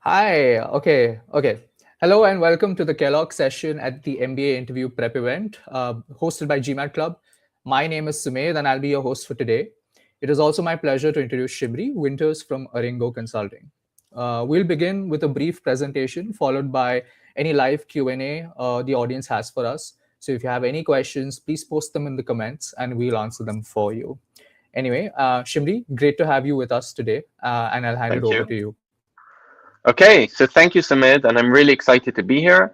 Hi. Okay. Hello and welcome to the Kellogg session at the MBA interview prep event hosted by GMAT Club. My name is Sumedh and I'll be your host for today. It is also my pleasure to introduce Shimri Winters from ARINGO Consulting. We'll begin with a brief presentation followed by any live Q&A the audience has for us. So if you have any questions, please post them in the comments and we'll answer them for you. Anyway, Shimri, great to have you with us today and I'll hand it Thank over you. to you. Okay, so thank you, Samid, and I'm really excited to be here.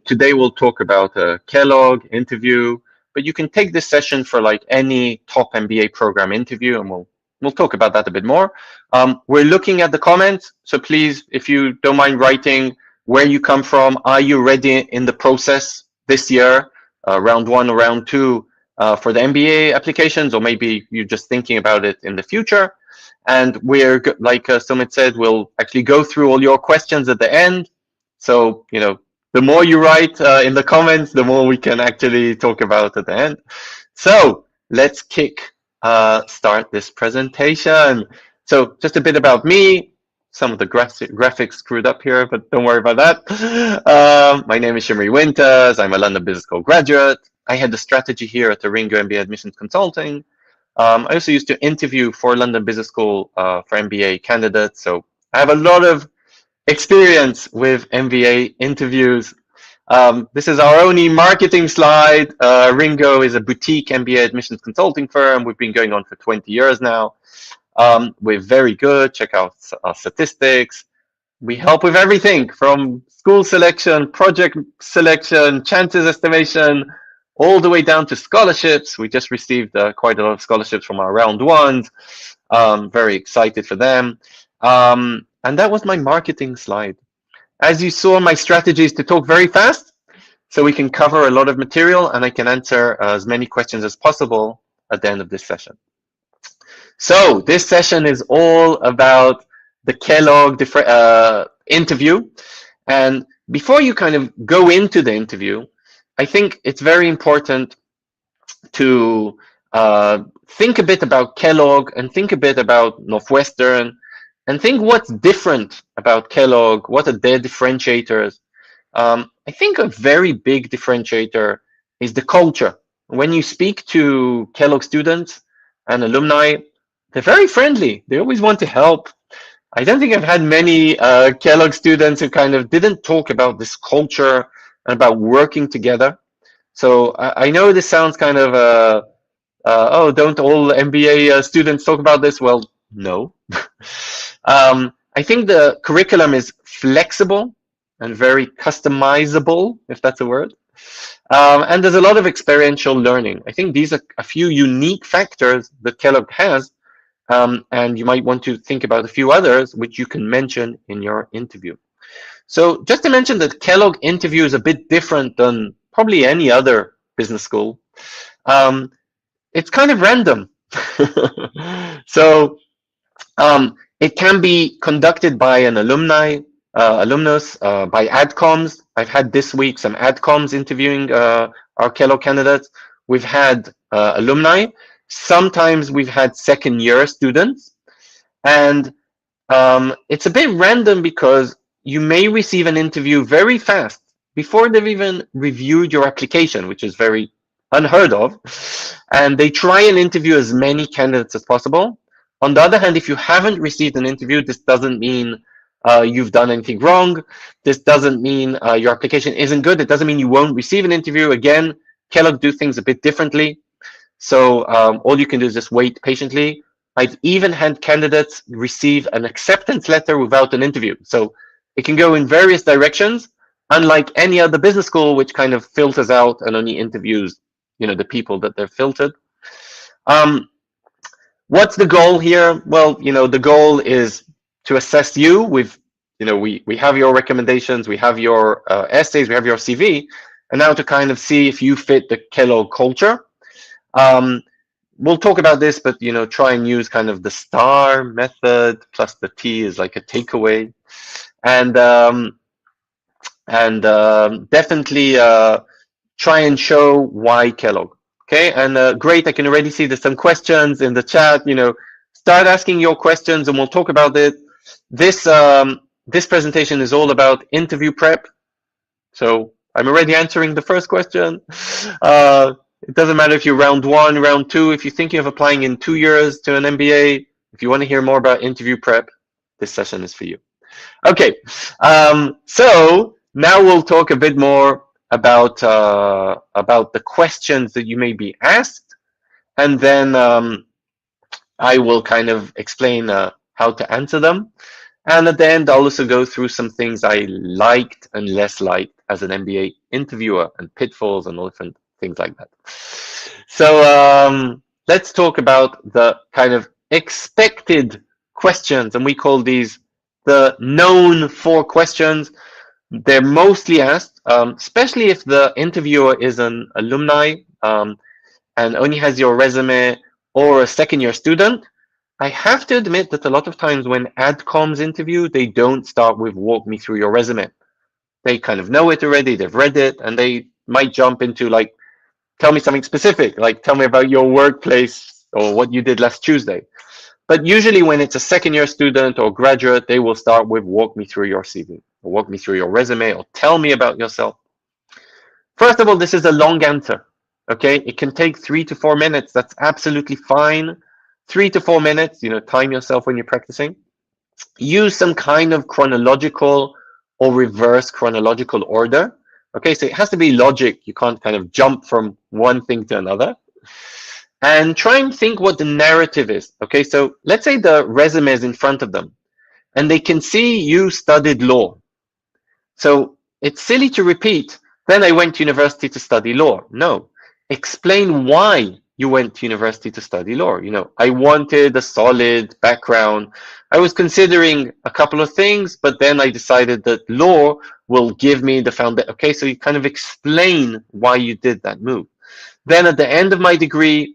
Today we'll talk about a Kellogg interview, but you can take this session for like any top MBA program interview, and we'll talk about that a bit more. We're looking at the comments, so please, if you don't mind writing where you come from, are you ready in the process this year, round one or round two, for the MBA applications, or maybe you're just thinking about it in the future. And like Sumit said, we'll actually go through all your questions at the end. So, the more you write in the comments, the more we can actually talk about at the end. So let's start this presentation. So just a bit about me. Some of the graphics screwed up here, but don't worry about that. My name is Shimri Winters. I'm a London Business School graduate. I had the strategy here at the ARINGO MBA Admissions Consulting. I also used to interview for London Business School for MBA candidates. So I have a lot of experience with MBA interviews. This is our only marketing slide. Ringo is a boutique MBA admissions consulting firm. We've been going on for 20 years now. We're very good. Check out our statistics. We help with everything from school selection, project selection, chances estimation, all the way down to scholarships. We just received quite a lot of scholarships from our round ones. Very excited for them. And that was my marketing slide. As you saw, my strategy is to talk very fast so we can cover a lot of material and I can answer as many questions as possible at the end of this session. So this session is all about the Kellogg interview. And before you kind of go into the interview, I think it's very important to think a bit about Kellogg and think a bit about Northwestern and think what's different about Kellogg, what are their differentiators. I think a very big differentiator is the culture. When you speak to Kellogg students and alumni, they're very friendly. They always want to help. I don't think I've had many Kellogg students who kind of didn't talk about this culture and about working together. So I know this sounds kind of, oh, don't all MBA students talk about this? Well, no. I think the curriculum is flexible and very customizable, if that's a word. And there's a lot of experiential learning. I think these are a few unique factors that Kellogg has, and you might want to think about a few others which you can mention in your interview. So just to mention that Kellogg interview is a bit different than probably any other business school. It's kind of random. So it can be conducted by an alumnus, by adcoms. I've had this week some adcoms interviewing our Kellogg candidates. We've had alumni. Sometimes we've had second-year students. And it's a bit random because you may receive an interview very fast before they've even reviewed your application, which is very unheard of. And they try and interview as many candidates as possible. On the other hand, if you haven't received an interview, this doesn't mean you've done anything wrong. This doesn't mean your application isn't good. It doesn't mean you won't receive an interview. Again, Kellogg do things a bit differently. So all you can do is just wait patiently. I've even had candidates receive an acceptance letter without an interview. So it can go in various directions, unlike any other business school, which kind of filters out and only interviews, the people that they're filtered. What's the goal here? Well, the goal is to assess you with, we have your recommendations, we have your essays, we have your CV, and now to kind of see if you fit the Kellogg culture. We'll talk about this, but try and use kind of the STAR method plus the T is like a takeaway, and definitely try and show why Kellogg. Okay, and great, I can already see there's some questions in the chat. Start asking your questions, and we'll talk about it. This this presentation is all about interview prep. So I'm already answering the first question. It doesn't matter if you're round 1, round 2, if you're thinking of applying in 2 years to an MBA, if you want to hear more about interview prep, this session is for you. Okay, so now we'll talk a bit more about the questions that you may be asked, and then I will kind of explain how to answer them. And at the end, I'll also go through some things I liked and less liked as an MBA interviewer, and pitfalls and all different things like that. So let's talk about the kind of expected questions, and we call these the known 4 questions. They're mostly asked, especially if the interviewer is an alumni and only has your resume or a second-year student. I have to admit that a lot of times when adcoms interview, they don't start with walk me through your resume. They kind of know it already, they've read it, and they might jump into like, tell me something specific, like tell me about your workplace or what you did last Tuesday. But usually when it's a second-year student or graduate, they will start with walk me through your CV, or walk me through your resume, or tell me about yourself. First of all, this is a long answer, okay? It can take 3 to 4 minutes. That's absolutely fine. 3 to 4 minutes, time yourself when you're practicing. Use some kind of chronological or reverse chronological order. Okay, so it has to be logic. You can't kind of jump from one thing to another. And try and think what the narrative is. Okay, so let's say the resume is in front of them and they can see you studied law. So it's silly to repeat, then I went to university to study law. No, explain why you went to university to study law. I wanted a solid background. I was considering a couple of things, but then I decided that law will give me the foundation. Okay, so you kind of explain why you did that move. Then at the end of my degree,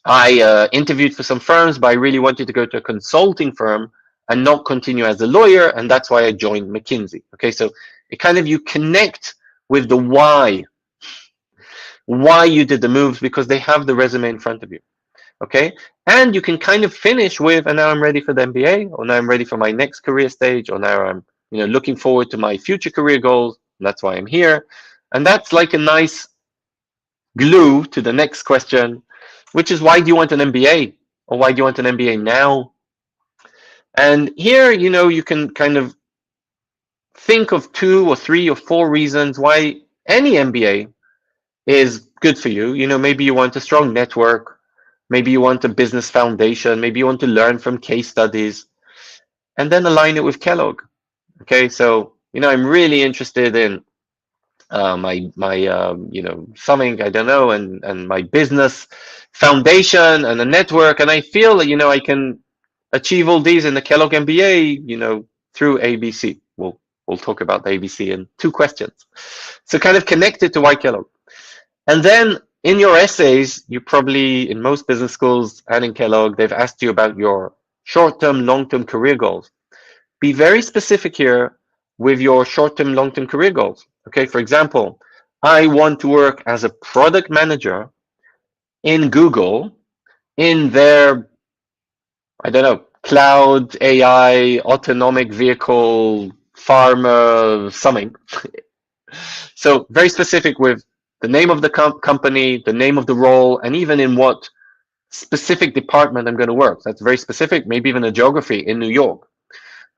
I interviewed for some firms, but I really wanted to go to a consulting firm and not continue as a lawyer, and that's why I joined McKinsey. Okay, so it kind of, you connect with the why you did the moves, because they have the resume in front of you. Okay, and you can kind of finish with, and now I'm ready for the MBA, or now I'm ready for my next career stage, or now I'm looking forward to my future career goals, and that's why I'm here. And that's like a nice glue to the next question, which is, why do you want an MBA? Or why do you want an MBA now? And here, you can kind of think of 2 or 3 or 4 reasons why any MBA is good for you. Maybe you want a strong network, maybe you want a business foundation, maybe you want to learn from case studies, and then align it with Kellogg. Okay, so I'm really interested in my something, I don't know, and my business foundation and a network, and I feel that I can achieve all these in the Kellogg MBA through ABC. We'll talk about the ABC in 2 questions. So kind of connected to why Kellogg. And then in your essays, you probably, in most business schools and in Kellogg, they've asked you about your short-term, long-term career goals. Be very specific here with your short-term, long-term career goals. Okay, for example, I want to work as a product manager in Google in their, I don't know, cloud, AI, autonomic vehicle, pharma, something. So very specific with the name of the company, the name of the role, and even in what specific department I'm going to work. That's very specific, maybe even a geography in New York.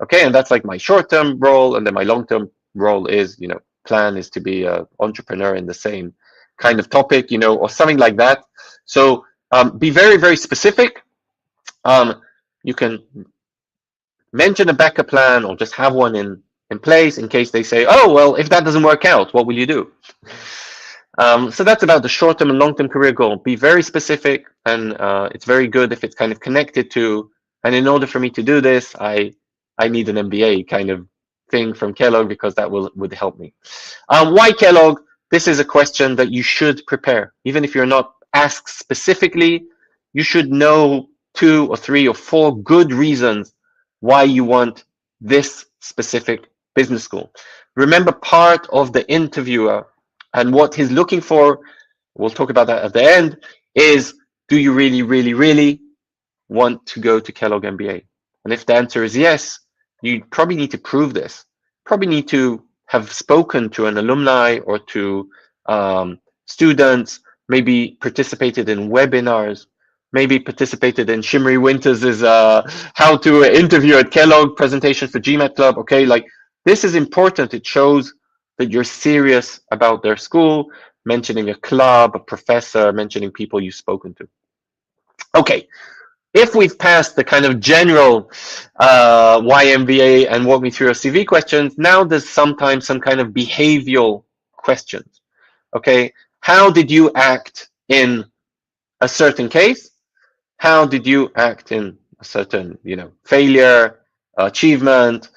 Okay, and that's like my short-term role, and then my long-term role is, plan is to be an entrepreneur in the same kind of topic, or something like that. So be very, very specific. You can mention a backup plan, or just have one in place in case they say, oh, well, if that doesn't work out, what will you do? So that's about the short-term and long-term career goal. Be very specific, and it's very good if it's kind of connected to, and in order for me to do this, I need an MBA kind of thing from Kellogg, because that would help me. Why Kellogg? This is a question that you should prepare. Even if you're not asked specifically, you should know 2 or 3 or 4 good reasons why you want this specific business school. Remember, part of the interviewer and what he's looking for, we'll talk about that at the end, is, do you really, really, really want to go to Kellogg MBA? And if the answer is yes, you probably need to prove this. Probably need to have spoken to an alumni or to students, maybe participated in webinars, maybe participated in Shimri Winters' how to interview at Kellogg presentation for GMAT Club. Okay, like this is important. It shows that you're serious about their school, mentioning a club, a professor, mentioning people you've spoken to. Okay, if we've passed the kind of general why MBA and walk me through your CV questions, now there's sometimes some kind of behavioral questions. Okay, how did you act in a certain case? How did you act in a certain, failure, achievement,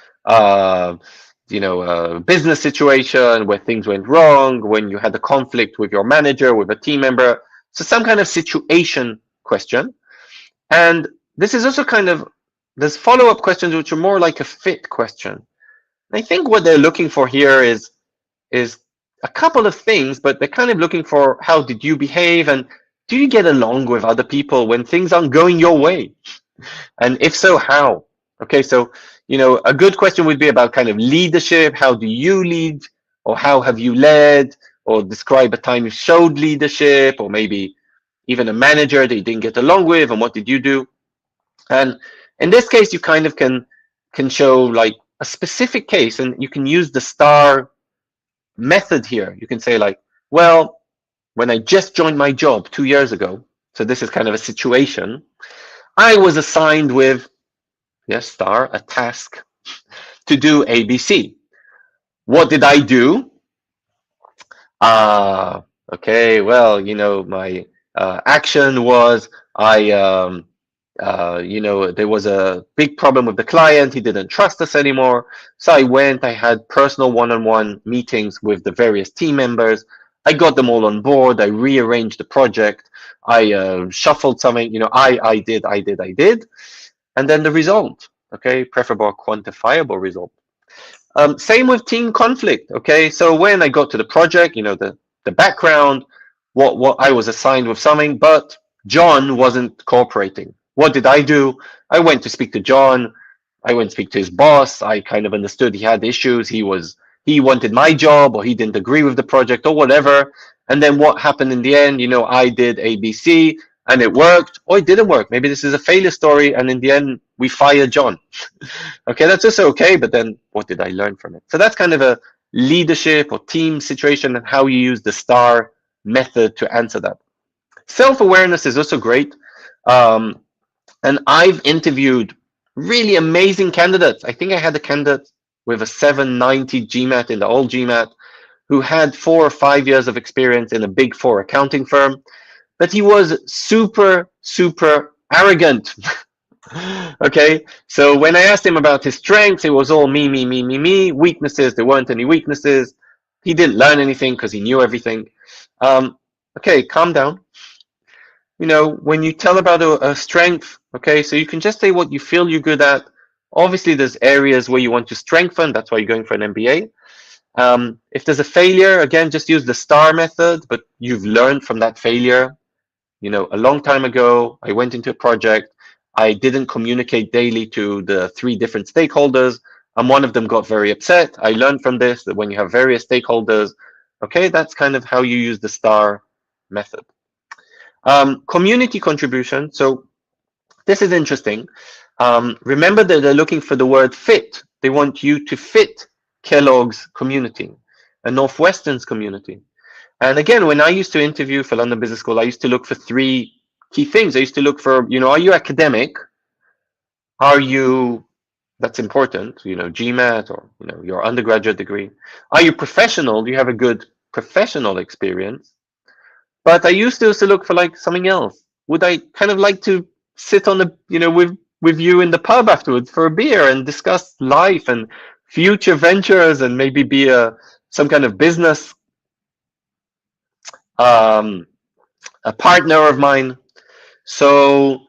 business situation where things went wrong, when you had a conflict with your manager, with a team member? So some kind of situation question. And this is also there's follow-up questions which are more like a fit question. And I think what they're looking for here is a couple of things, but they're kind of looking for how did you behave and do you get along with other people when things aren't going your way? And if so, how? Okay, so, a good question would be about kind of leadership. How do you lead? Or how have you led? Or describe a time you showed leadership, or maybe even a manager that you didn't get along with, and what did you do? And in this case, you kind of can show like a specific case, and you can use the STAR method here. You can say like, well, when I just joined my job 2 years ago, so this is kind of a situation, I was assigned with, yes, STAR, a task to do ABC. What did I do? Okay, well, my action was there was a big problem with the client. He didn't trust us anymore. So I had personal one-on-one meetings with the various team members. I got them all on board. I rearranged the project. I shuffled something, I did. And then the result, okay, preferable quantifiable result. Same with team conflict, okay? So when I got to the project, the background, what I was assigned with something, but John wasn't cooperating. What did I do? I went to speak to John. I went to speak to his boss. I kind of understood he had issues. He wanted my job, or he didn't agree with the project, or whatever. And then what happened in the end? I did ABC and it worked, or it didn't work. Maybe this is a failure story, and in the end, we fired John. Okay, that's also okay, but then what did I learn from it? So that's kind of a leadership or team situation and how you use the STAR method to answer that. Self-awareness is also great. And I've interviewed really amazing candidates. I think I had a candidate with a 790 GMAT in the old GMAT who had 4 or 5 years of experience in a big 4 accounting firm, but he was super, super arrogant. Okay, so when I asked him about his strengths, it was all me, me, me, me, me. Weaknesses, there weren't any weaknesses. He didn't learn anything because he knew everything. Okay, calm down. When you tell about a strength, okay, so you can just say what you feel you're good at. Obviously, there's areas where you want to strengthen. That's why you're going for an MBA. If there's a failure, again, just use the STAR method, but you've learned from that failure. A long time ago, I went into a project. I didn't communicate daily to the 3 different stakeholders, and one of them got very upset. I learned from this that when you have various stakeholders, okay, that's kind of how you use the STAR method. Community contribution. So this is interesting. Remember that they're looking for the word fit. They want you to fit Kellogg's community, a Northwestern's community. And again, when I used to interview for London Business School, I used to look for 3 key things. I used to look for, are you academic? Are you, that's important, GMAT or, your undergraduate degree. Are you professional? Do you have a good professional experience? But I used to also look for like something else. Would I kind of like to sit on the, with you in the pub afterwards for a beer and discuss life and future ventures and maybe be some kind of business a partner of mine. So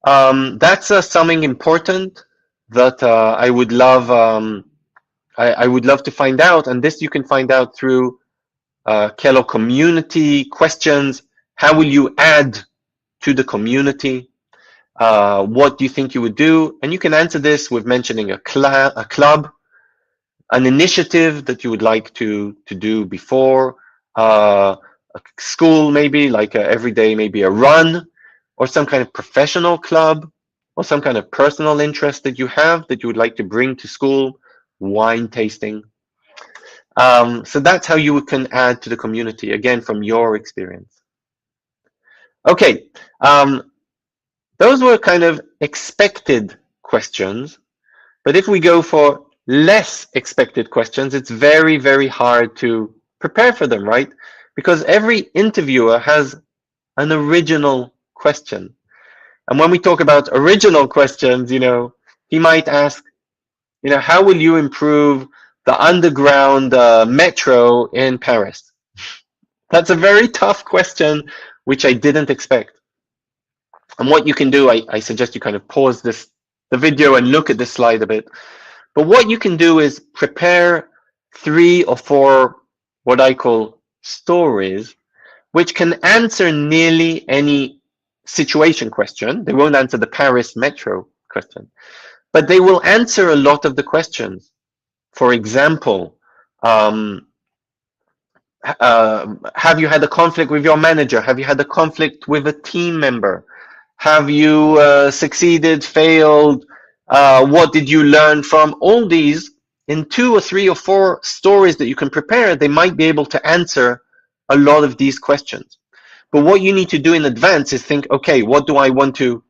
that's something important that I would love. I would love to find out, and this you can find out through Kellogg community questions. How will you add to the community? What do you think you would do? And you can answer this with mentioning a club, an initiative that you would like to do before, a school maybe, like every day, maybe a run, or some kind of professional club, or some kind of personal interest that you have that you would like to bring to school, wine tasting. So that's how you can add to the community, again, from your experience. Okay, those were kind of expected questions, but if we go for less expected questions, it's very, very hard to prepare for them, right? Because every interviewer has an original question. And when we talk about original questions, he might ask, how will you improve the underground metro in Paris? That's a very tough question, which I didn't expect. And what you can do, I suggest you kind of pause the video and look at this slide a bit. But what you can do is prepare 3 or 4 what I call stories, which can answer nearly any situation question. They won't answer the Paris metro question, but they will answer a lot of the questions. For example, have you had a conflict with your manager? Have you had a conflict with a team member? Have you succeeded, failed? What did you learn from all these? In 2 or 3 or 4 stories that you can prepare, they might be able to answer a lot of these questions. But what you need to do in advance is think, okay, what do I want to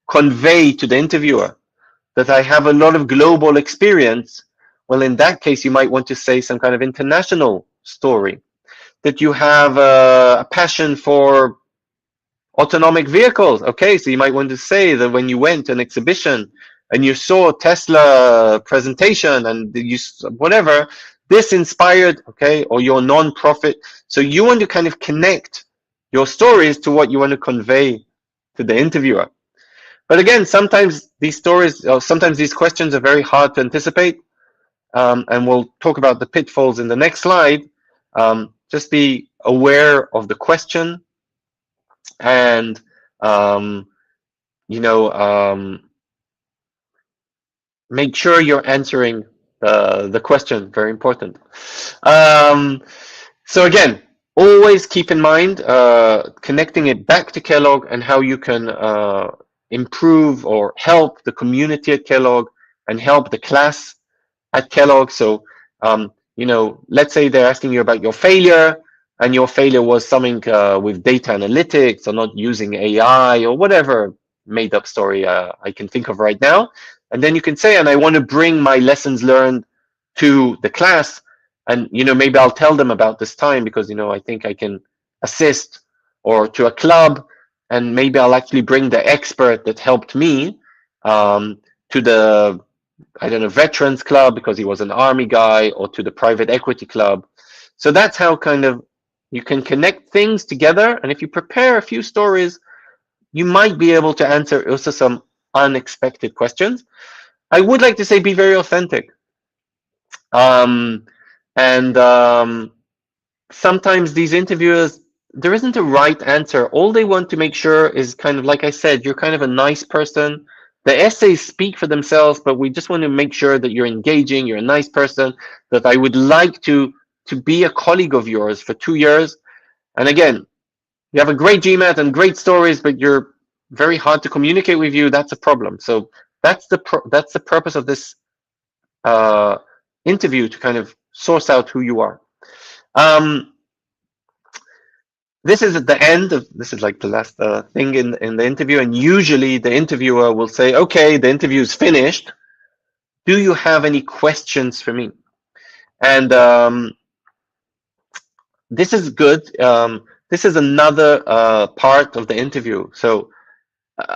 convey to the interviewer? That I have a lot of global experience. Well, in that case, you might want to say some kind of international story. That you have a passion for autonomic vehicles. Okay, so you might want to say that when you went to an exhibition and you saw Tesla presentation and you whatever, this inspired, okay, or your non-profit. So you want to kind of connect your stories to what you want to convey to the interviewer. But again, sometimes these stories, or sometimes these questions are very hard to anticipate. And we'll talk about the pitfalls in the next slide. Just be aware of the question and, make sure you're answering the question. Very important. So again, always keep in mind connecting it back to Kellogg and how you can improve or help the community at Kellogg and help the class at Kellogg. So, let's say they're asking you about your failure, and your failure was something with data analytics or not using AI or whatever made up story I can think of right now. And then you can say, and I want to bring my lessons learned to the class. And, maybe I'll tell them about this time because, I think I can assist, or to a club. And maybe I'll actually bring the expert that helped me to the, I don't know, veterans club because he was an army guy, or to the private equity club. So that's how kind of you can connect things together. And if you prepare a few stories, you might be able to answer also some unexpected questions. I would like to say be very authentic. Sometimes these interviewers, there isn't a right answer. All they want to make sure is kind of, like I said, you're kind of a nice person. The essays speak for themselves, but we just want to make sure that you're engaging, you're a nice person, that I would like to be a colleague of yours for 2 years. And again, you have a great GMAT and great stories, but you're very hard to communicate with you. That's a problem. So that's the purpose of this interview, to kind of source out who you are. This is at the end of, this is like the last thing in the interview, and usually the interviewer will say, okay, the interview is finished. Do you have any questions for me? And this is good. This is another part of the interview. So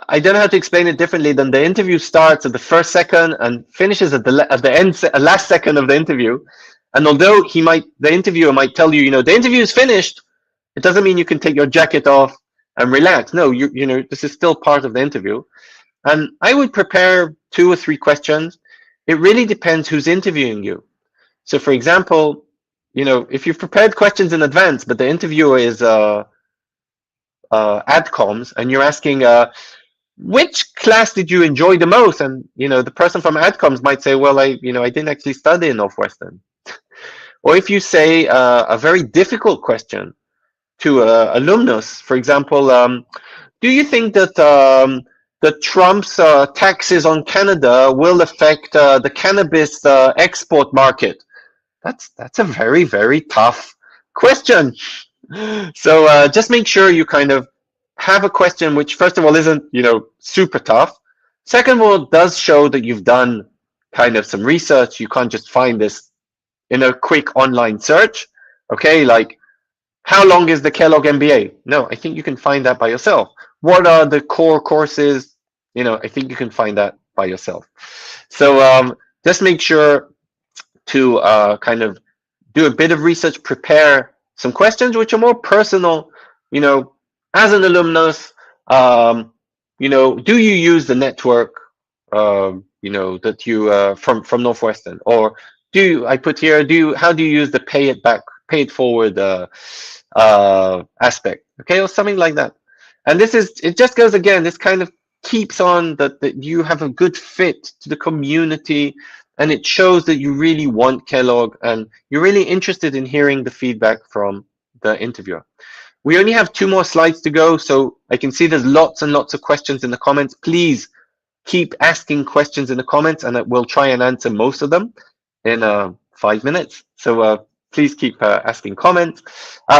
I don't know how to explain it differently than the interview starts at the first second and finishes at the end, last second of the interview. And although the interviewer might tell you, the interview is finished, it doesn't mean you can take your jacket off and relax. No, this is still part of the interview. And I would prepare 2 or 3 questions. It really depends who's interviewing you. So for example, if you've prepared questions in advance, but the interviewer is adcoms, and you're asking, which class did you enjoy the most? And the person from Adcoms might say, well, I didn't actually study in Northwestern. Or if you say a very difficult question to alumnus, for example, do you think that the Trump's taxes on Canada will affect the cannabis export market? That's a very, very tough question. So just make sure you kind of have a question which, first of all, isn't super tough. Second of all, does show that you've done kind of some research. You can't just find this in a quick online search. Okay, like, how long is the Kellogg MBA? No, I think you can find that by yourself. What are the core courses? I think you can find that by yourself. So just make sure to kind of do a bit of research, prepare some questions which are more personal. As an alumnus, do you use the network, that you from Northwestern, or how do you use the pay it forward aspect, okay, or something like that. And it just goes again, this kind of keeps on that you have a good fit to the community, and it shows that you really want Kellogg and you're really interested in hearing the feedback from the interviewer. We only have 2 more slides to go, so I can see there's lots and lots of questions in the comments. Please keep asking questions in the comments, and we'll try and answer most of them in 5 minutes. So please keep asking comments.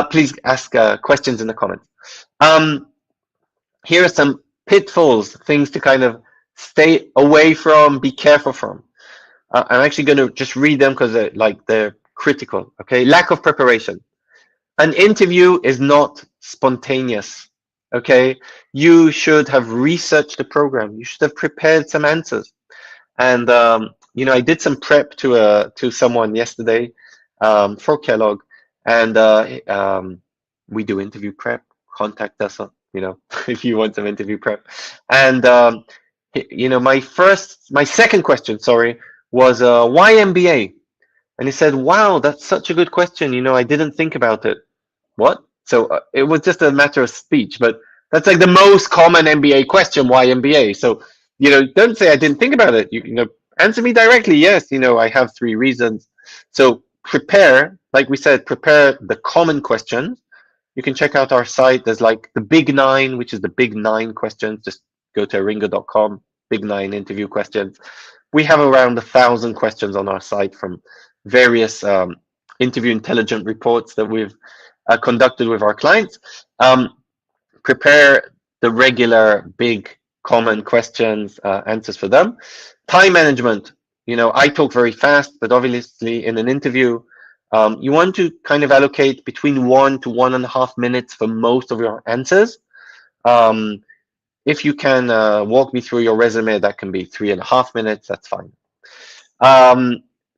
Please ask questions in the comments. Here are some pitfalls, things to kind of stay away from, be careful from. I'm actually going to just read them because they're critical. Okay, lack of preparation. An interview is not spontaneous. Okay, you should have researched the program. You should have prepared some answers. And I did some prep to someone yesterday for Kellogg, and we do interview prep. Contact us, if you want some interview prep. And my second question, was why MBA? And he said, wow, that's such a good question. I didn't think about it. What? So it was just a matter of speech, but that's like the most common MBA question, why MBA? So, don't say I didn't think about it. Answer me directly. Yes, I have 3 reasons. So prepare, like we said, prepare the common questions. You can check out our site. There's like the Big 9, which is the Big 9 questions. Just go to aringo.com, Big 9 interview questions. We have around 1,000 questions on our site from various interview intelligence reports that we've conducted with our clients. Prepare the regular big common questions, answers for them. Time management. I talk very fast, but obviously in an interview, you want to kind of allocate between 1 to 1.5 minutes for most of your answers. If you can walk me through your resume, that can be 3.5 minutes, that's fine.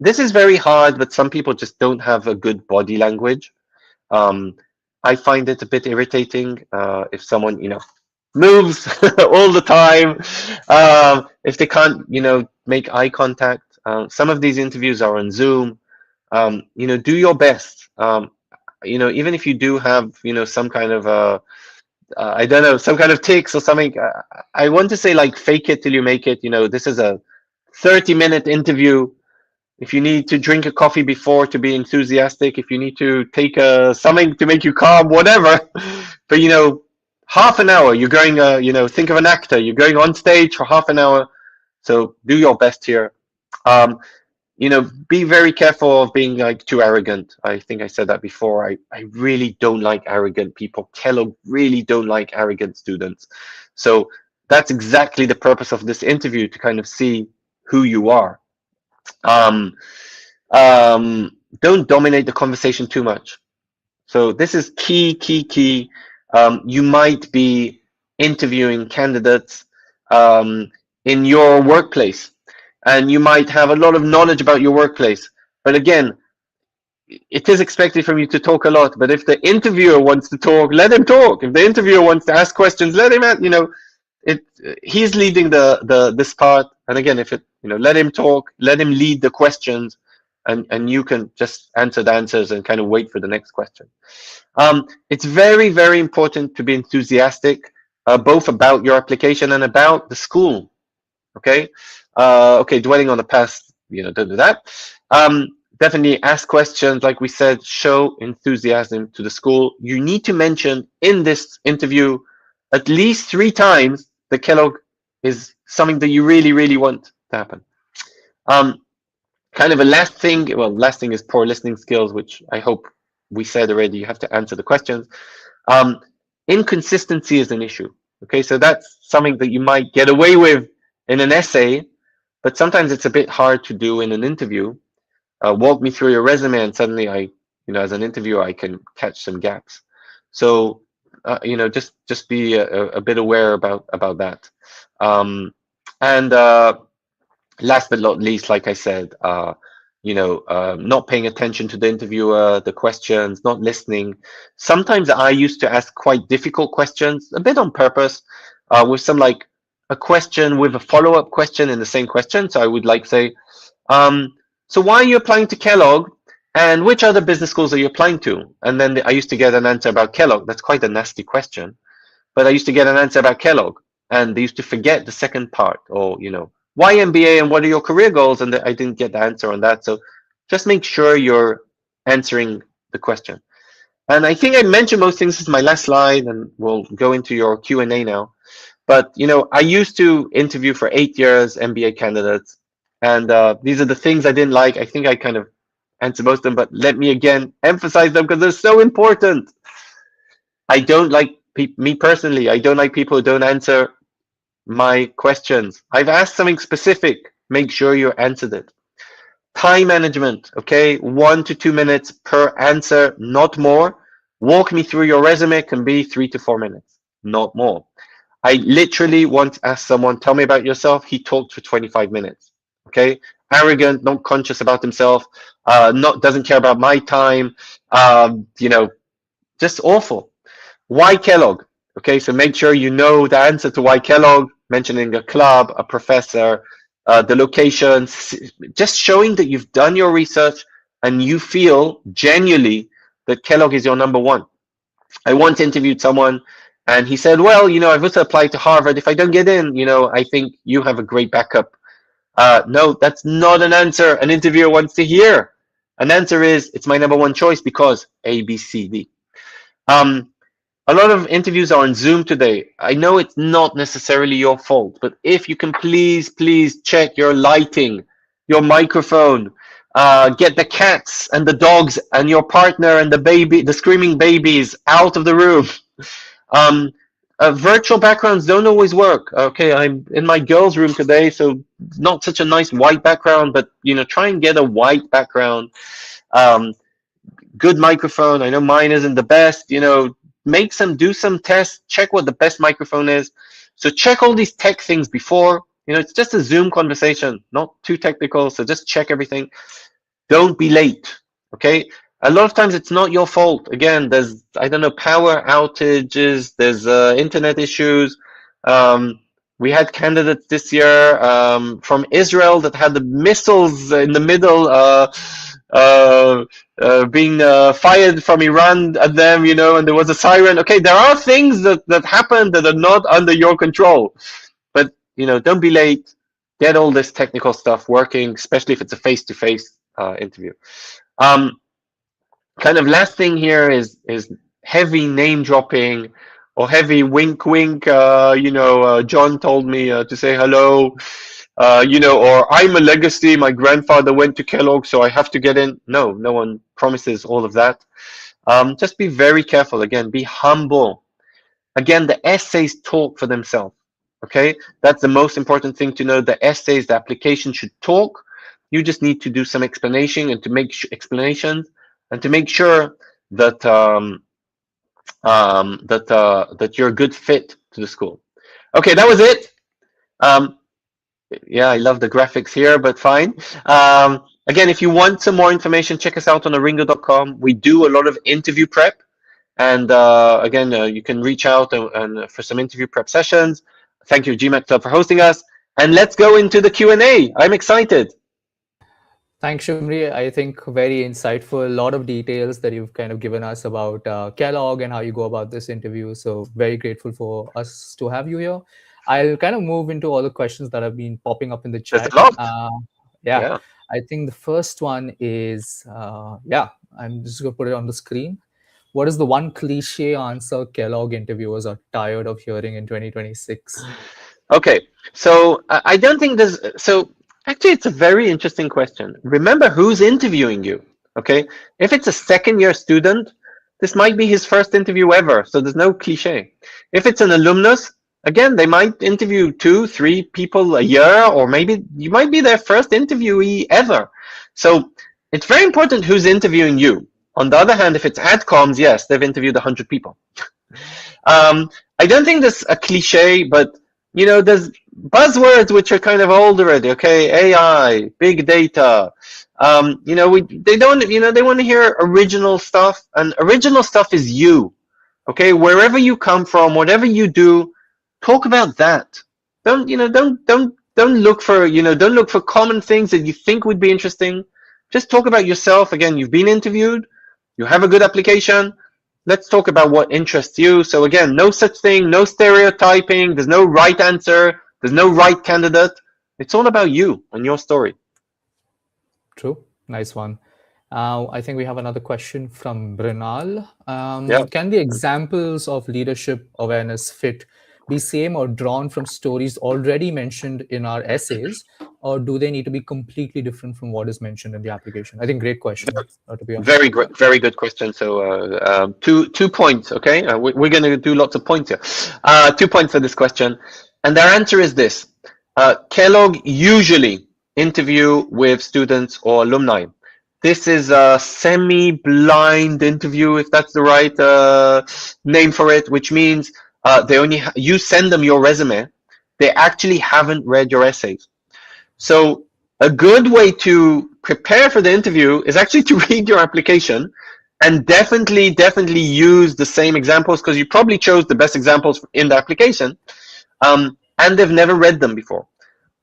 This is very hard, but some people just don't have a good body language. I find it a bit irritating if someone, moves all the time, if they can't, make eye contact. Some of these interviews are on Zoom. Do your best. Even if you do have, some kind of I don't know, some kind of tics or something. I want to say, like, fake it till you make it. This is a 30-minute interview. If you need to drink a coffee before to be enthusiastic, if you need to take something to make you calm, whatever. But half an hour, you're going, think of an actor, you're going on stage for half an hour. So do your best here. Be very careful of being like too arrogant. I think I said that before. I really don't like arrogant people. Kellogg really don't like arrogant students. So that's exactly the purpose of this interview, to kind of see who you are. Don't dominate the conversation too much. So this is key. You might be interviewing candidates in your workplace, and you might have a lot of knowledge about your workplace. But again, it is expected from you to talk a lot. But if the interviewer wants to talk, let him talk. If the interviewer wants to ask questions, let him. He's leading this part. And again, let him talk, let him lead the questions, and you can just answer the answers and kind of wait for the next question. It's very, very important to be enthusiastic. both about your application and about the school. Okay. Okay. Dwelling on the past, don't do that. Definitely ask questions. Like we said, show enthusiasm to the school. You need to mention in this interview at least 3 times that Kellogg is something that you really, really want to happen. Kind of a last thing. Well, last thing is poor listening skills, which I hope we said already. You have to answer the questions. Inconsistency is an issue. Okay, so that's something that you might get away with in an essay, but sometimes it's a bit hard to do in an interview. Walk me through your resume, and suddenly as an interviewer, I can catch some gaps. So, just be a bit aware about that. And last but not least, like I said, not paying attention to the interviewer, the questions, not listening. Sometimes I used to ask quite difficult questions, a bit on purpose, with some like a question with a follow-up question in the same question. So I would like say, so why are you applying to Kellogg? And which other business schools are you applying to? And then I used to get an answer about Kellogg. That's quite a nasty question. But I used to get an answer about Kellogg. And they used to forget the second part, or, why MBA and what are your career goals? And I didn't get the answer on that. So just make sure you're answering the question. And I think I mentioned most things. This is my last slide, and we'll go into your Q&A now. But, I used to interview for 8 years MBA candidates. And these are the things I didn't like. I think I kind of answered most of them, but let me again emphasize them because they're so important. I don't like, me personally, I don't like people who don't answer my questions. I've asked something specific. Make sure you answered it. Time management, okay? 1 to 2 minutes per answer, not more. Walk me through your resume can be 3 to 4 minutes, not more. I literally once asked someone, tell me about yourself. He talked for 25 minutes, okay? Arrogant, not conscious about himself, doesn't care about my time, just awful. Why Kellogg? Okay, so make sure you know the answer to why Kellogg, mentioning a club, a professor, the location, just showing that you've done your research and you feel genuinely that Kellogg is your number one. I once interviewed someone and he said, well, I've also applied to Harvard. If I don't get in, I think you have a great backup. No, that's not an answer an interviewer wants to hear. An answer is, it's my number one choice because A, B, C, D. A lot of interviews are on Zoom today. I know it's not necessarily your fault, but if you can please check your lighting, your microphone, get the cats and the dogs and your partner and the screaming babies out of the room. Virtual backgrounds don't always work. Okay, I'm in my girls' room today, so not such a nice white background, but try and get a white background. Good microphone. I know mine isn't the best. Do some tests, check what the best microphone is. So check all these tech things before. It's just a Zoom conversation, not too technical. So just check everything. Don't be late. Okay. A lot of times it's not your fault. Again, there's, power outages, there's internet issues. We had candidates this year from Israel that had the missiles in the middle being fired from Iran at them, and there was a siren. Okay, there are things that happen that are not under your control. But, don't be late. Get all this technical stuff working, especially if it's a face-to-face interview. Kind of last thing here is heavy name dropping or heavy wink wink. John told me to say hello, or I'm a legacy. My grandfather went to Kellogg, so I have to get in. No one promises all of that. Just be very careful. Again, be humble. Again, the essays talk for themselves. Okay, that's the most important thing to know. The essays, the application should talk. You just need to do some explanation and to make explanations. And to make sure that that you're a good fit to the school. Okay, that was it. Yeah, I love the graphics here, but fine. Again, if you want some more information, check us out on aringo.com. We do a lot of interview prep, and again, you can reach out and for some interview prep sessions. Thank you, GMAT Club, for hosting us, and let's go into the Q&A. I'm excited. Thanks, Shimri. I think very insightful, a lot of details that you've kind of given us about Kellogg and how you go about this interview. So very grateful for us to have you here. I'll kind of move into all the questions that have been popping up in the There's a chat. lot. Yeah, Yeah. I think the first one is, yeah, I'm just going to put it on the screen. What is the one cliche answer Kellogg interviewers are tired of hearing in 2026? Okay, so I don't think there's so actually it's a very interesting question. Remember who's interviewing you. Okay, if it's a second year student, this might be his first interview ever, so there's no cliche. If it's an alumnus, again, they might interview 2, 3 people a year, or maybe you might be their first interviewee ever. So it's very important who's interviewing you. On the other hand, if it's adcoms, yes, they've interviewed 100 people. I don't think there's a cliche, but there's buzzwords which are kind of old already. Okay, AI, big data. They don't. They want to hear original stuff, and original stuff is you. Okay, wherever you come from, whatever you do, talk about that. Don't look for don't look for common things that you think would be interesting. Just talk about yourself. Again, you've been interviewed. You have a good application. Let's talk about what interests you. So again, no such thing, no stereotyping. There's no right answer. There's no right candidate. It's all about you and your story. True. Nice one. I think we have another question from Brinal. Yeah. Can the examples of leadership awareness fit be same or drawn from stories already mentioned in our essays, or do they need to be completely different from what is mentioned in the application? I think great question, to be honest. Very good question. So 2 points. Okay, we're going to do lots of points here. 2 points for this question, and their answer is this: Kellogg usually interview with students or alumni. This is a semi-blind interview, if that's the right name for it, which means you send them your resume. They actually haven't read your essays. So a good way to prepare for the interview is actually to read your application and definitely use the same examples, because you probably chose the best examples in the application, and they've never read them before.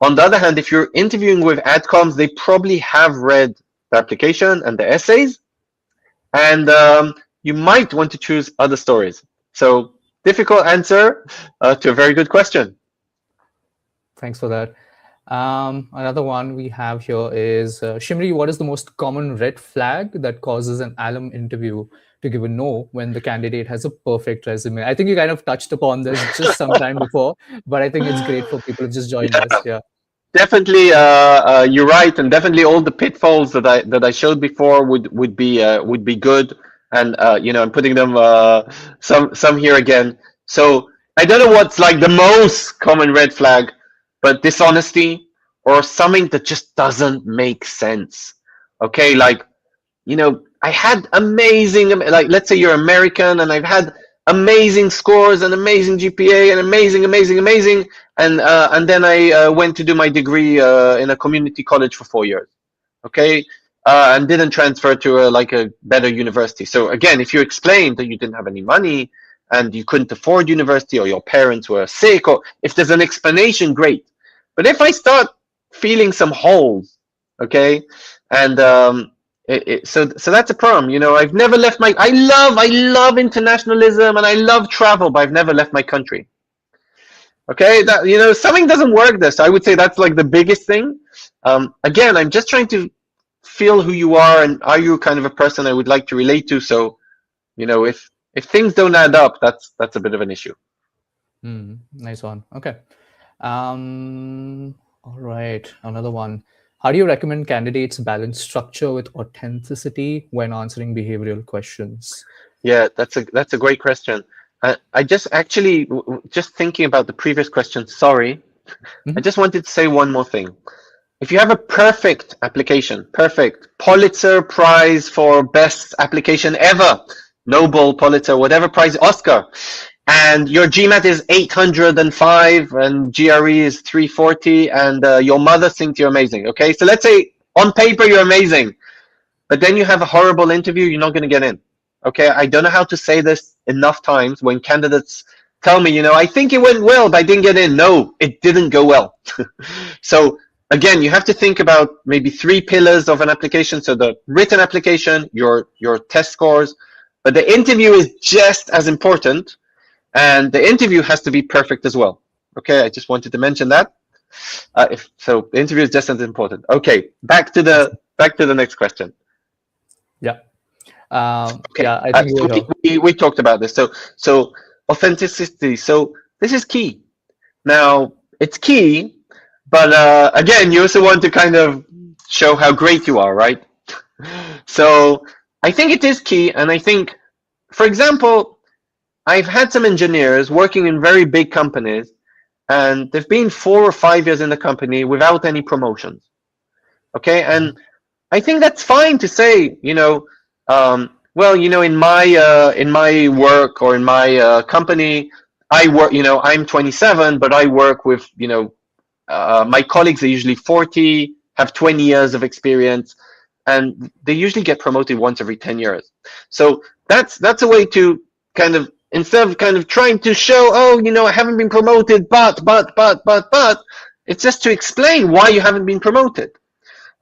On the other hand, if you're interviewing with adcoms, they probably have read the application and the essays, and you might want to choose other stories. So difficult answer to a very good question. Thanks for that. Another one we have here is, Shimri, what is the most common red flag that causes an alum interview to give a no when the candidate has a perfect resume? I think you kind of touched upon this just some time before, but I think it's great for people who just joined us. Yeah. Definitely, you're right, and definitely all the pitfalls that I showed before would be good, and I'm putting them some here again. So I don't know what's like the most common red flag, but dishonesty or something that just doesn't make sense. Okay, like I had amazing, like let's say you're American, and I've had amazing scores and amazing GPA and amazing. And then I went to do my degree in a community college for 4 years, okay, and didn't transfer to a better university. So again, if you explain that you didn't have any money and you couldn't afford university, or your parents were sick, or if there's an explanation, great. But if I start feeling some holes, okay, and so that's a problem. I've never left my. I love internationalism and I love travel, but I've never left my country. Okay, that something doesn't work there. So I would say that's like the biggest thing. Again, I'm just trying to feel who you are, and are you kind of a person I would like to relate to. So, if things don't add up, that's a bit of an issue. Nice one. Okay. All right. Another one. How do you recommend candidates balance structure with authenticity when answering behavioral questions? Yeah, that's a great question. I just actually just thinking about the previous question. Sorry, I just wanted to say one more thing. If you have a perfect application, perfect Pulitzer Prize for best application ever, Nobel, Pulitzer, whatever prize, Oscar, and your GMAT is 805 and GRE is 340, and your mother thinks you're amazing. Okay, so let's say on paper you're amazing, but then you have a horrible interview, you're not going to get in. Okay, I don't know how to say this enough times when candidates tell me, I think it went well, but I didn't get in. No, it didn't go well. So again, you have to think about maybe 3 pillars of an application. So the written application, your test scores, but the interview is just as important, and the interview has to be perfect as well. Okay, I just wanted to mention that. So the interview is just as important. Okay, back to the next question. Yeah. Okay. Yeah, I think we talked about this. So authenticity. So this is key. Now it's key, but again, you also want to kind of show how great you are, right? So I think it is key, and I think, for example, I've had some engineers working in very big companies, and they've been 4 or 5 years in the company without any promotions. Okay, and I think that's fine to say, well, in my work or in my company, I work, I'm 27, but I work with, my colleagues are usually 40, have 20 years of experience, and they usually get promoted once every 10 years. So that's a way to kind of, instead of kind of trying to show, oh, I haven't been promoted, but, it's just to explain why you haven't been promoted.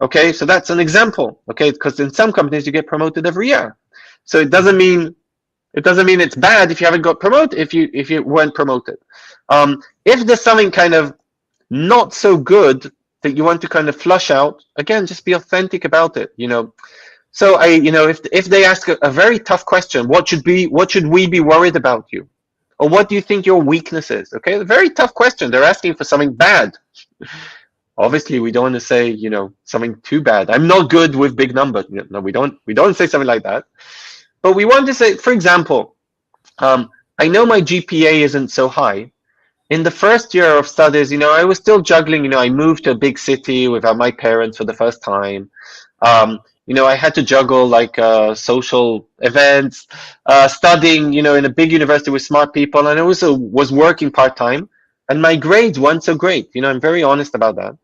Okay, so that's an example. Okay, because in some companies you get promoted every year, so it doesn't mean it's bad if you haven't got promoted, if you weren't promoted. If there's something kind of not so good that you want to kind of flush out, again, just be authentic about it. So if they ask a very tough question, what should we be worried about you, or what do you think your weakness is? Okay, a very tough question. They're asking for something bad. Obviously, we don't want to say, something too bad. I'm not good with big numbers. No, we don't say something like that. But we want to say, for example, I know my GPA isn't so high. In the first year of studies, I was still juggling. I moved to a big city without my parents for the first time. I had to juggle like social events, studying, in a big university with smart people, and I also was working part-time, and my grades weren't so great. I'm very honest about that.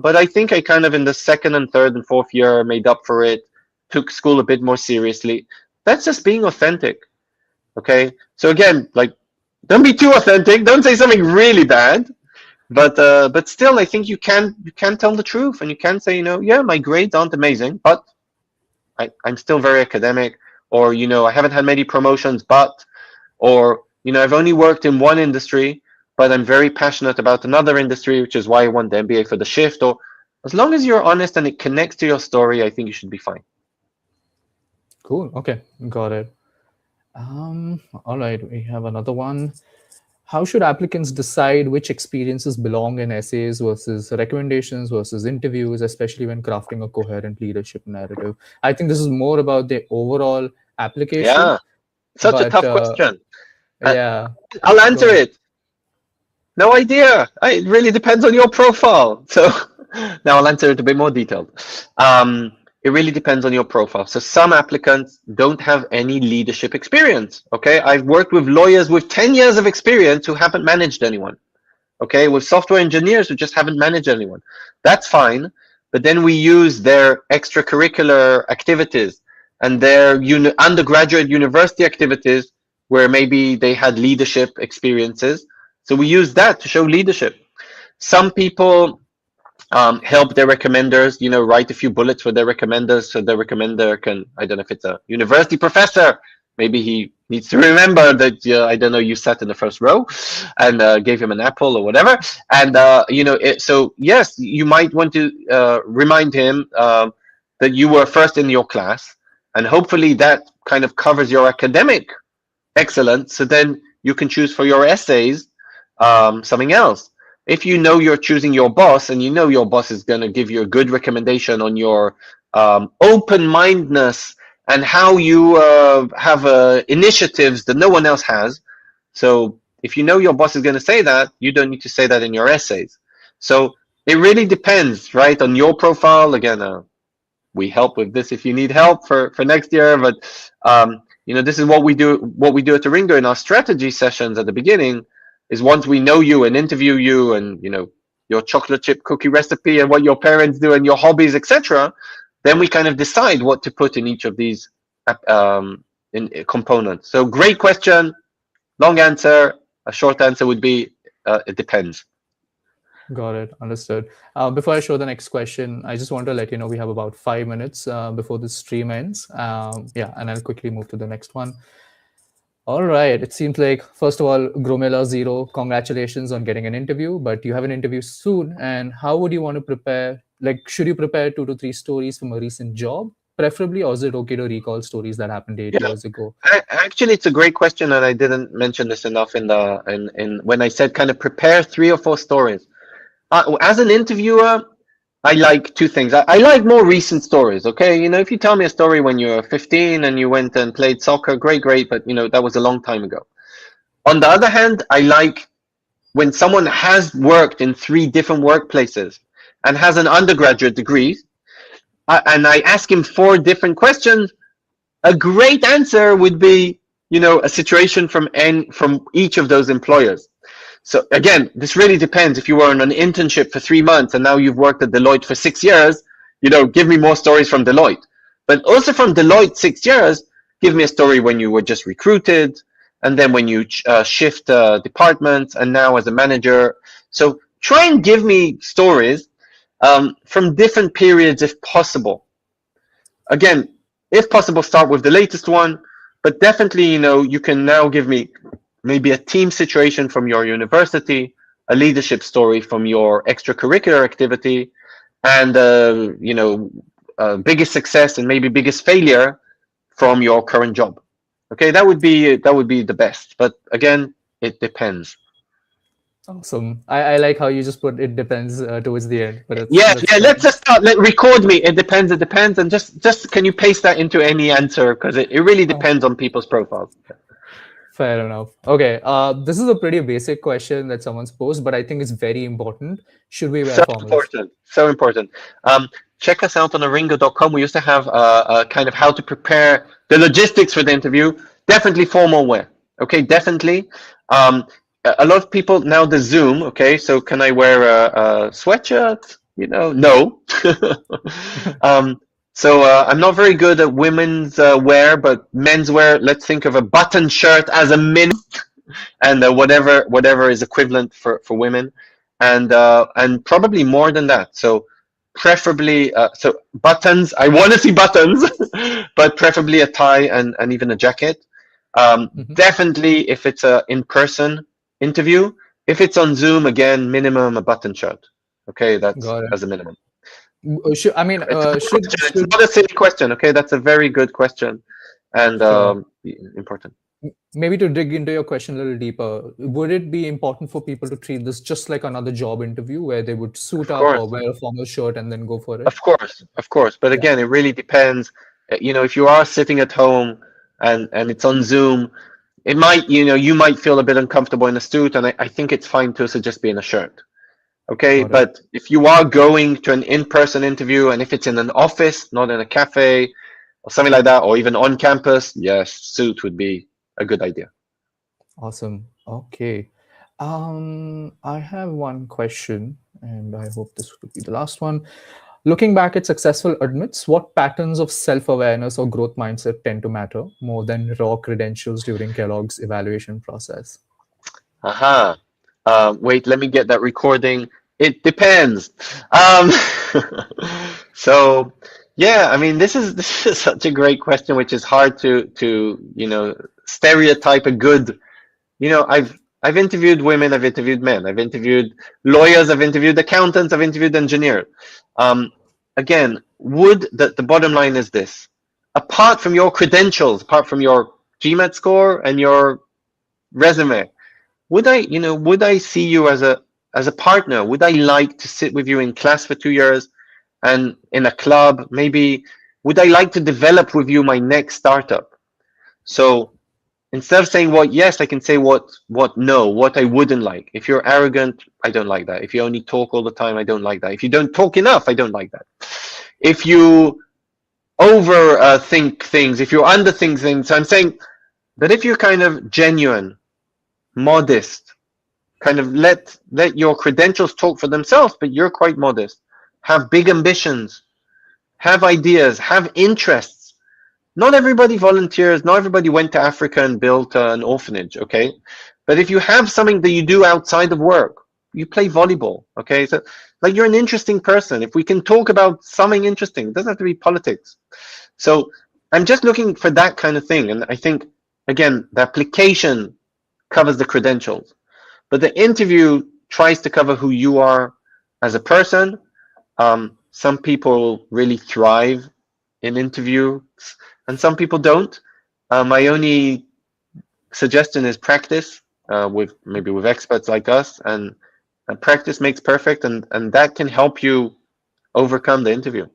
But I think I kind of, in the second and third and fourth year, made up for it, took school a bit more seriously. That's just being authentic. Okay, so again, like, don't be too authentic. Don't say something really bad, but still, I think you can tell the truth, and you can say, yeah, my grades aren't amazing, but I'm still very academic, or I haven't had many promotions, or I've only worked in one industry, but I'm very passionate about another industry, which is why I want the MBA for the shift. Or as long as you're honest and it connects to your story, I think you should be fine. Cool. Okay, got it. All right, we have another one. How should applicants decide which experiences belong in essays versus recommendations versus interviews, especially when crafting a coherent leadership narrative? I think this is more about the overall application. Yeah, such a tough question. Yeah, I'll answer it. No idea. It really depends on your profile. So now I'll answer it a bit more detailed. It really depends on your profile. So some applicants don't have any leadership experience. Okay, I've worked with lawyers with 10 years of experience who haven't managed anyone. Okay, with software engineers who just haven't managed anyone. That's fine. But then we use their extracurricular activities and their undergraduate university activities where maybe they had leadership experiences. So we use that to show leadership. Some people help their recommenders, write a few bullets for their recommenders, so their recommender can, I don't know if it's a university professor, maybe he needs to remember that, I don't know, you sat in the first row and gave him an apple or whatever. And, so yes, you might want to remind him that you were first in your class, and hopefully that kind of covers your academic excellence. So then you can choose for your essays something else. If you're choosing your boss, and your boss is going to give you a good recommendation on your open-mindedness and how you have initiatives that no one else has. So if your boss is going to say that, you don't need to say that in your essays. So it really depends, right, on your profile. Again, we help with this if you need help for next year. But this is what we do at ARINGO in our strategy sessions at the beginning. Is once we know you and interview you, and your chocolate chip cookie recipe and what your parents do and your hobbies, etc., then we kind of decide what to put in each of these components. So great question, long answer. A short answer would be it depends. Got it. Understood. Before I show the next question, I just want to let you know we have about 5 minutes before the stream ends. Yeah, and I'll quickly move to the next one. All right. It seems like, first of all, Gromela Zero, congratulations on getting an interview, but you have an interview soon. And how would you want to prepare? Like, should you prepare 2 to 3 stories from a recent job, preferably, or is it okay to recall stories that happened 8 years ago? Actually, it's a great question, and I didn't mention this enough in when I said kind of prepare 3 or 4 stories. As an interviewer, I like two things. I like more recent stories. Okay, if you tell me a story when you were 15 and you went and played soccer, great, but that was a long time ago. On the other hand, I like when someone has worked in 3 different workplaces and has an undergraduate degree, and I ask him 4 different questions. A great answer would be, a situation from each of those employers. So again, this really depends. If you were on an internship for 3 months and now you've worked at Deloitte for 6 years, give me more stories from Deloitte. But also from Deloitte 6 years, give me a story when you were just recruited, and then when you shift departments, and now as a manager. So try and give me stories from different periods if possible. Again, if possible, start with the latest one, but definitely, you can now give me maybe a team situation from your university, a leadership story from your extracurricular activity, and biggest success and maybe biggest failure from your current job. Okay, that would be the best. But again, it depends. Awesome. I like how you just put it depends towards the end. But That's let's just start. Record me. It depends, and just can you paste that into any answer, because it really depends on people's profiles. Fair enough. Okay, this is a pretty basic question that someone's posed, but I think it's very important. Should we wear formals? So important. Check us out on aringo.com. We used to have kind of how to prepare the logistics for the interview. Definitely formal wear. Okay, definitely. A lot of people now the Zoom. Okay, so can I wear a sweatshirt? No. So I'm not very good at women's wear, but men's wear, let's think of a button shirt as a minimum, and whatever is equivalent for women, and probably more than that. So preferably, so buttons. I want to see buttons, but preferably a tie and even a jacket. Definitely, if it's a in-person interview. If it's on Zoom, again, minimum a button shirt. Okay, that's as a minimum. It's not a silly question. Okay, that's a very good question, and important. Maybe to dig into your question a little deeper, would it be important for people to treat this just like another job interview where they would suit up or wear a formal shirt and then go for it? Of course. But again, it really depends. If you are sitting at home and it's on Zoom, it might, you might feel a bit uncomfortable in a suit, and I think it's fine to just be in a shirt. Okay, but if you are going to an in-person interview, and if it's in an office, not in a cafe or something like that, or even on campus, yes, suit would be a good idea. Awesome. Okay. I have one question, and I hope this would be the last one. Looking back at successful admits, what patterns of self-awareness or growth mindset tend to matter more than raw credentials during Kellogg's evaluation process? Wait, let me get that recording. It depends. So yeah, I mean, this is such a great question, which is hard to stereotype a good. I've interviewed women, I've interviewed men, I've interviewed lawyers, I've interviewed accountants, I've interviewed engineers. Again, the bottom line is this: apart from your credentials, apart from your GMAT score and your resume, would I see you as a partner? Would I like to sit with you in class for 2 years and in a club? Maybe would I like to develop with you my next startup? So instead of saying what yes, I can say what no, what I wouldn't like. If you're arrogant, I don't like that. If you only talk all the time, I don't like that. If you don't talk enough, I don't like that. If you overthink things, if you underthink things, I'm saying that if you're kind of genuine, modest, kind of let your credentials talk for themselves, but you're quite modest, have big ambitions, have ideas, have interests. Not everybody volunteers, not everybody went to Africa and built an orphanage, okay? But if you have something that you do outside of work, you play volleyball. Okay, so like you're an interesting person. If we can talk about something interesting, it doesn't have to be politics. So I'm just looking for that kind of thing. And I think, again, the application covers the credentials, but the interview tries to cover who you are as a person. Some people really thrive in interviews and some people don't. My only suggestion is practice with maybe with experts like us, and practice makes perfect, and that can help you overcome the interview.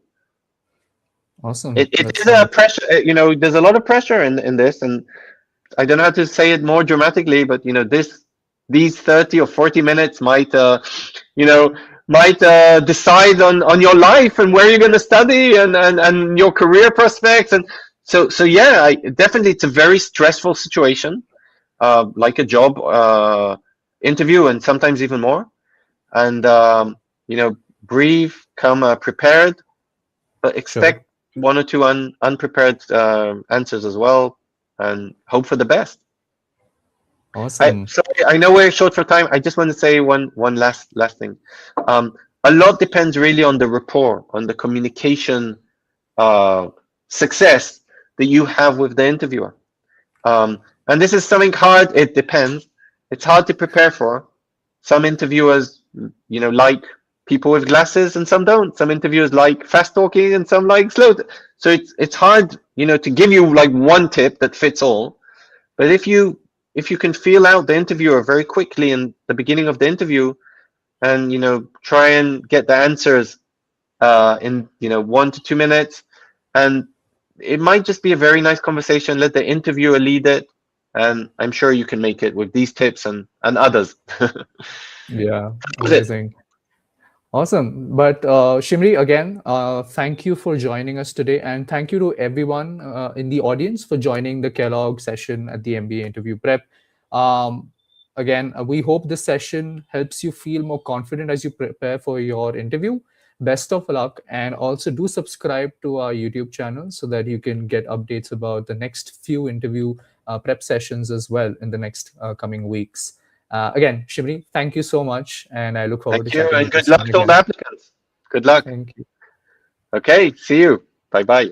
Awesome. It That is a sounds pressure, there's a lot of pressure in this, and I don't know how to say it more dramatically, but these 30 or 40 minutes you know, might decide on your life and where you're going to study and your career prospects. And so yeah, definitely it's a very stressful situation, like a job interview, and sometimes even more. And breathe, come prepared, but sure. expect one or two unprepared answers as well, and hope for the best. Awesome. Sorry, I know we're short for time. I just want to say one last thing. A lot depends really on the rapport, on the communication success that you have with the interviewer. And this is something hard. It depends. It's hard to prepare for. Some interviewers, like people with glasses, and some don't. Some interviewers like fast talking, and some like slow. So it's hard, to give you like one tip that fits all. But if you can feel out the interviewer very quickly in the beginning of the interview, and try and get the answers in 1 to 2 minutes, and it might just be a very nice conversation. Let the interviewer lead it, and I'm sure you can make it with these tips and others. Yeah, That's it. amazing. Awesome. But Shimri, again, thank you for joining us today. And thank you to everyone in the audience for joining the Kellogg session at the MBA interview prep. Um, Again, we hope this session helps you feel more confident as you prepare for your interview. Best of luck. And also do subscribe to our YouTube channel so that you can get updates about the next few interview prep sessions as well in the next coming weeks. Again, Shimri, thank you so much, and I look forward to Thank you, chatting and with you good luck soon to all the again. applicants. Good luck. Thank you. Okay, see you. Bye bye.